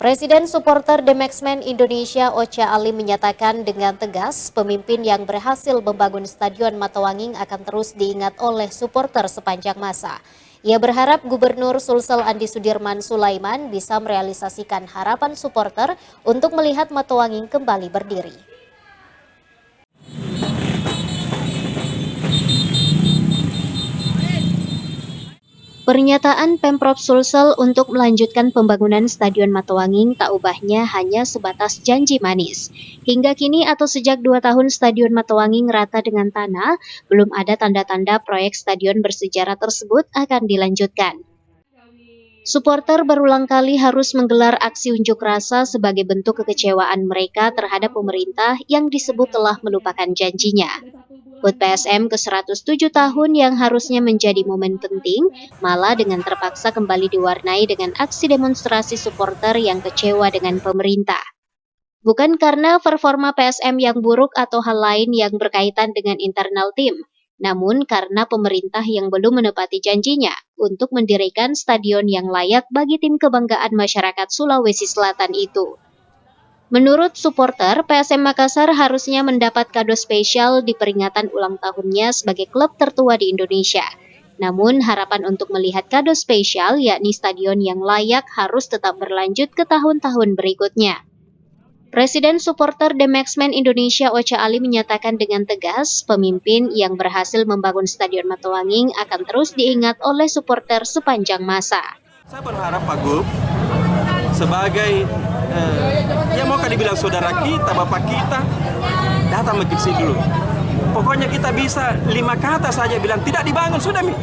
Presiden supporter The Maxmen Indonesia Ocha Ali menyatakan dengan tegas pemimpin yang berhasil membangun Stadion Matawanging akan terus diingat oleh supporter sepanjang masa. Ia berharap Gubernur Sulsel Andi Sudirman Sulaiman bisa merealisasikan harapan supporter untuk melihat Matawanging kembali berdiri. Pernyataan Pemprov Sulsel untuk melanjutkan pembangunan Stadion Matawanging tak ubahnya hanya sebatas janji manis. Hingga kini atau sejak 2 tahun Stadion Matawanging rata dengan tanah, belum ada tanda-tanda proyek stadion bersejarah tersebut akan dilanjutkan. Supporter berulang kali harus menggelar aksi unjuk rasa sebagai bentuk kekecewaan mereka terhadap pemerintah yang disebut telah melupakan janjinya. HUT PSM ke-107 tahun yang harusnya menjadi momen penting, malah dengan terpaksa kembali diwarnai dengan aksi demonstrasi supporter yang kecewa dengan pemerintah. Bukan karena performa PSM yang buruk atau hal lain yang berkaitan dengan internal tim, namun karena pemerintah yang belum menepati janjinya untuk mendirikan stadion yang layak bagi tim kebanggaan masyarakat Sulawesi Selatan itu. Menurut supporter, PSM Makassar harusnya mendapat kado spesial di peringatan ulang tahunnya sebagai klub tertua di Indonesia. Namun harapan untuk melihat kado spesial yakni stadion yang layak harus tetap berlanjut ke tahun-tahun berikutnya. Presiden supporter The Maxmen Indonesia Ocha Ali menyatakan dengan tegas, pemimpin yang berhasil membangun Stadion Matawanging akan terus diingat oleh supporter sepanjang masa. Saya berharap Pak Gub sebagai ya mau dibilang saudara kita, bapak kita, datang ke sini dulu. Pokoknya kita bisa 5 kata saja bilang tidak dibangun, sudah Mi.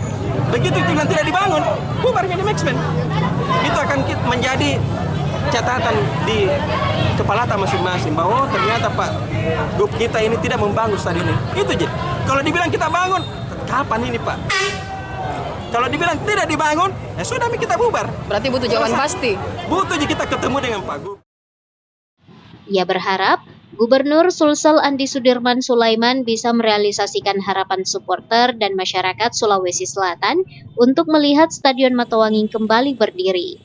Begitu bilang tidak dibangun, bubarnya The Maxmen. Itu akan menjadi catatan di kepala masing-masing bahwa ternyata Pak Gub kita ini tidak membangun stadion ini. Itu aja. Kalau dibilang kita bangun, kapan ini Pak? Kalau dibilang tidak dibangun, ya sudah kita bubar. Berarti butuh jawaban pasti. Butuh kita ketemu dengan Pak Gub. Ia berharap Gubernur Sulsel Andi Sudirman Sulaiman bisa merealisasikan harapan supporter dan masyarakat Sulawesi Selatan untuk melihat Stadion Matawanging kembali berdiri.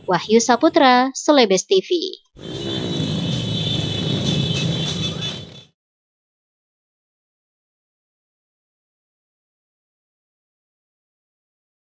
Wahyu Saputra, Celebes TV.